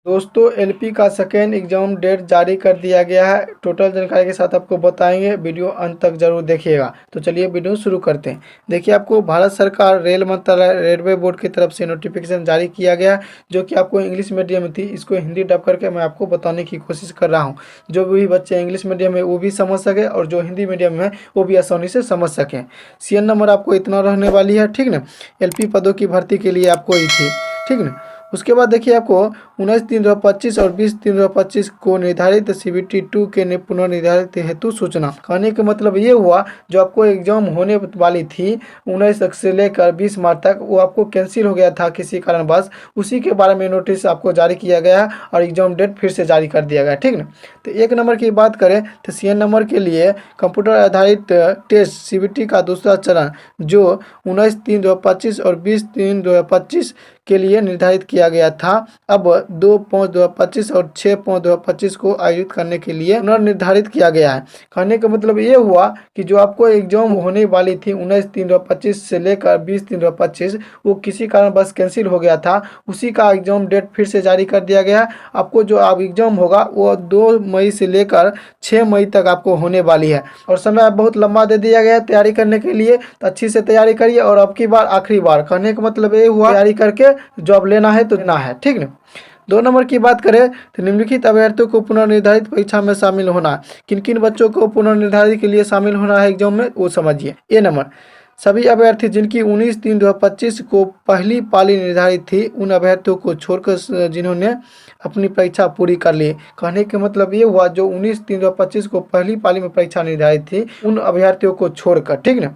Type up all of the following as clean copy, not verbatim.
दोस्तों एलपी का second exam date जारी कर दिया गया है। टोटल जानकारी के साथ आपको बताएंगे, वीडियो अंत तक जरूर देखिएगा। तो चलिए वीडियो शुरू करते हैं। देखिए, आपको भारत सरकार रेल मंत्रालय रेलवे बोर्ड की तरफ से नोटिफिकेशन जारी किया गया है, जो कि आपको इंग्लिश मीडियम में थी। इसको हिंदी डब करके मैं आपको बताने की कोशिश कर रहा हूँ, जो भी बच्चे इंग्लिश मीडियम में वो भी समझ सके और जो हिंदी मीडियम में वो भी आसानी से समझ सकें। सीएन नंबर आपको इतना रहने वाली है, ठीक ना। एलपी पदों की भर्ती के लिए आपको ही थी, ठीक ना। उसके बाद देखिए, आपको 19/3/25 और 20/3/25 को निर्धारित सीबीटी 2 के पुनर्निर्धारित हेतु सूचना। कहने का मतलब ये हुआ, जो आपको एग्जाम होने वाली थी 19 से लेकर 20 मार्च तक, वो आपको कैंसिल हो गया था किसी कारणवश। उसी के बारे में नोटिस आपको जारी किया गया और एग्जाम डेट फिर से जारी कर दिया गया, ठीक ना। तो एक नंबर की बात करें तो सीएन नंबर के लिए कंप्यूटर आधारित टेस्ट सीबीटी का दूसरा चरण, जो 19/3/25 और 20/3/25 के लिए निर्धारित किया गया था, अब 2/5/2025 और 6/2025 को आयोजित करने के लिए पुनर्निर्धारित किया गया है। कहने का मतलब ये हुआ कि जो आपको एग्जाम होने वाली थी 19/3/25 से लेकर 20/3/25, वो किसी कारणवश कैंसिल हो गया था। उसी का एग्जाम डेट फिर से जारी कर दिया गया है। आपको जो अब एग्जाम होगा वो 2 मई से लेकर 6 मई तक आपको होने वाली है, और समय बहुत लंबा दे दिया गया है तैयारी करने के लिए। तो अच्छी से तैयारी करिए, और अब की बार आखिरी बार। कहने का मतलब ये हुआ, तैयारी करके जॉब लेना है तो लेना है, ठीक ना। 2 नंबर की बात करें तो निम्नलिखित अभ्यर्थियों को पुनर्निर्धारित परीक्षा में शामिल होना है। किन किन बच्चों को पुनर्निर्धारित के लिए शामिल होना है एग्जाम में, वो समझिए। ए नंबर, सभी अभ्यर्थी जिनकी 19/3/2025 को पहली पाली निर्धारित थी, उन अभ्यर्थियों को छोड़कर जिन्होंने अपनी परीक्षा पूरी कर ली। कहने का मतलब ये हुआ, जो 19/3/25 को पहली पाली में परीक्षा निर्धारित थी, उन अभ्यर्थियों को छोड़कर, ठीक ना।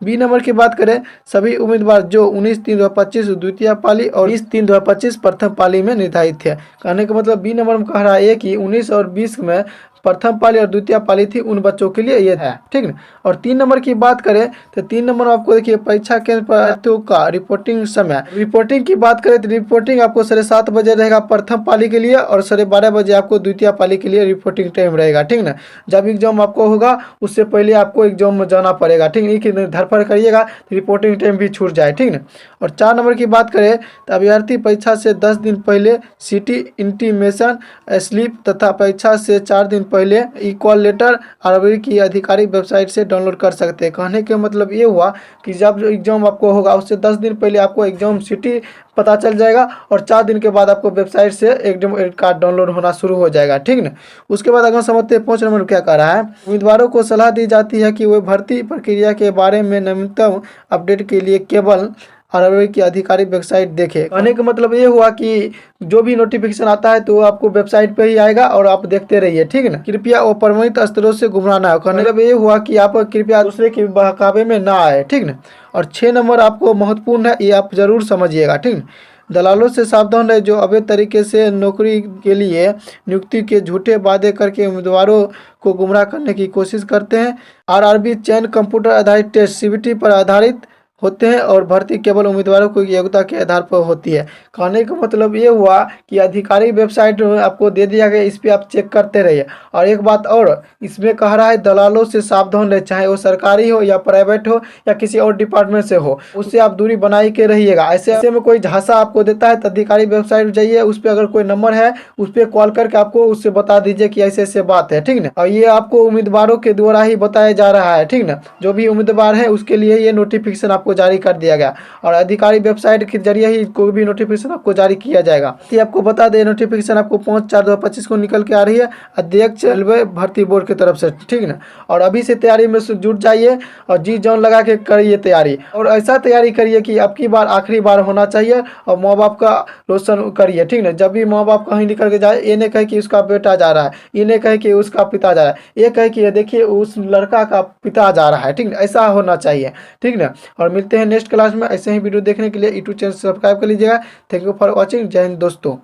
बी नंबर की बात करें, सभी उम्मीदवार जो 19/3/25 द्वितीय पाली और 20/3/25 प्रथम पाली में निर्धारित थे। कहने का मतलब बी नंबर में कह रहा है कि 19 और 20 में प्रथम पाली और द्वितीय पाली थी, उन बच्चों के लिए ये है, ठीक ना। और 3 नंबर की बात करें तो 3 नंबर में आपको देखिए, परीक्षा केंद्र पर का रिपोर्टिंग समय। रिपोर्टिंग की बात करें तो रिपोर्टिंग आपको 7:30 बजे रहेगा प्रथम पाली के लिए, और 12:30 बजे आपको द्वितीय पाली के लिए रिपोर्टिंग टाइम रहेगा, ठीक ना। जब एग्जाम आपको होगा उससे पहले आपको एग्जाम में जाना पड़ेगा, ठीक है। धरफड़ करिएगा तो रिपोर्टिंग टाइम भी छूट जाए, ठीक ना। और 4 नंबर की बात करें तो अभ्यर्थी परीक्षा से 10 दिन पहले सिटी इंटीमेशन स्लिप तथा परीक्षा से 4 दिन पहले इक्वल लेटर आरबी की आधिकारिक वेबसाइट से डाउनलोड कर सकते हैं। कहने का मतलब ये हुआ कि जब एग्जाम आपको होगा उससे 10 दिन पहले आपको एग्जाम सिटी पता चल जाएगा, और 4 दिन के बाद आपको वेबसाइट से एडमिट कार्ड डाउनलोड होना शुरू हो जाएगा, ठीक ना। उसके बाद अगर समझते हैं 5 नंबर क्या कह रहा है, उम्मीदवारों को सलाह दी जाती है कि वे भर्ती प्रक्रिया के बारे में नवीनतम अपडेट के लिए केवल आरबी की आधिकारिक वेबसाइट देखें। कहने का मतलब ये हुआ कि जो भी नोटिफिकेशन आता है तो आपको वेबसाइट पे ही आएगा, और आप देखते रहिए, ठीक ना। कृपया अप्रमाणित स्तरों से गुमराह ना हो। कहने का मतलब ये हुआ कि आप कृपया दूसरे के बहकावे में ना आए, ठीक ना। और 6 नंबर आपको महत्वपूर्ण है, ये आप जरूर समझिएगा, ठीक ना। दलालों से सावधान रहे, जो अवैध तरीके से नौकरी के लिए नियुक्ति के झूठे वादे करके उम्मीदवारों को गुमराह करने की कोशिश करते हैं। आरआरबी चयन कंप्यूटर आधारित टेस्ट सीबीटी पर आधारित होते हैं, और भर्ती केवल उम्मीदवारों को योग्यता के आधार पर होती है। कहने का मतलब ये हुआ कि आधिकारिक वेबसाइट आपको दे दिया गया, इस पर आप चेक करते रहिए। और एक बात और इसमें कह रहा है, दलालों से सावधान रहे, चाहे वो सरकारी हो या प्राइवेट हो या किसी और डिपार्टमेंट से हो, उससे आप दूरी बनाए के रहिएगा। ऐसे में कोई झांसा आपको देता है तो आधिकारिक वेबसाइट जाइए, उस पर अगर कोई नंबर है उस पर कॉल करके आपको उससे बता दीजिए कि ऐसे ऐसे बात है, ठीक ना। और ये आपको उम्मीदवारों के द्वारा ही बताया जा रहा है, ठीक ना। जो भी उम्मीदवार है उसके लिए ये नोटिफिकेशन आपको जारी कर दिया गया, और आधिकारिक वेबसाइट के जरिए ही कोई भी नोटिफिकेशन आपको जारी किया जाएगा। ये आपको बता दें, नोटिफिकेशन आपको 5/4/2025 को निकल के आ रही है अध्यक्ष रेलवे भर्ती बोर्ड की तरफ से, ठीक ना। और अभी से तैयारी में जुट जाइए और जी जान लगा के करिए तैयारी, और ऐसा तैयारी करिए कि अब की बार आखिरी बार होना चाहिए, और माँ बाप का रोशन करिए, ठीक ना। जब भी माँ बाप कहीं निकल के जाए, ये नहीं कहे कि उसका बेटा जा रहा है, ये नहीं कहे कि उसका पिता जा रहा है, ये कहे कि देखिए उस लड़का का पिता जा रहा है, ठीक ना। ऐसा होना चाहिए, ठीक ना। और मिलते हैं नेक्स्ट क्लास में। ऐसे ही वीडियो देखने के लिए यूट्यूब चैनल सब्सक्राइब कर लीजिएगा। Thank you for watching. जय हिंद दोस्तों।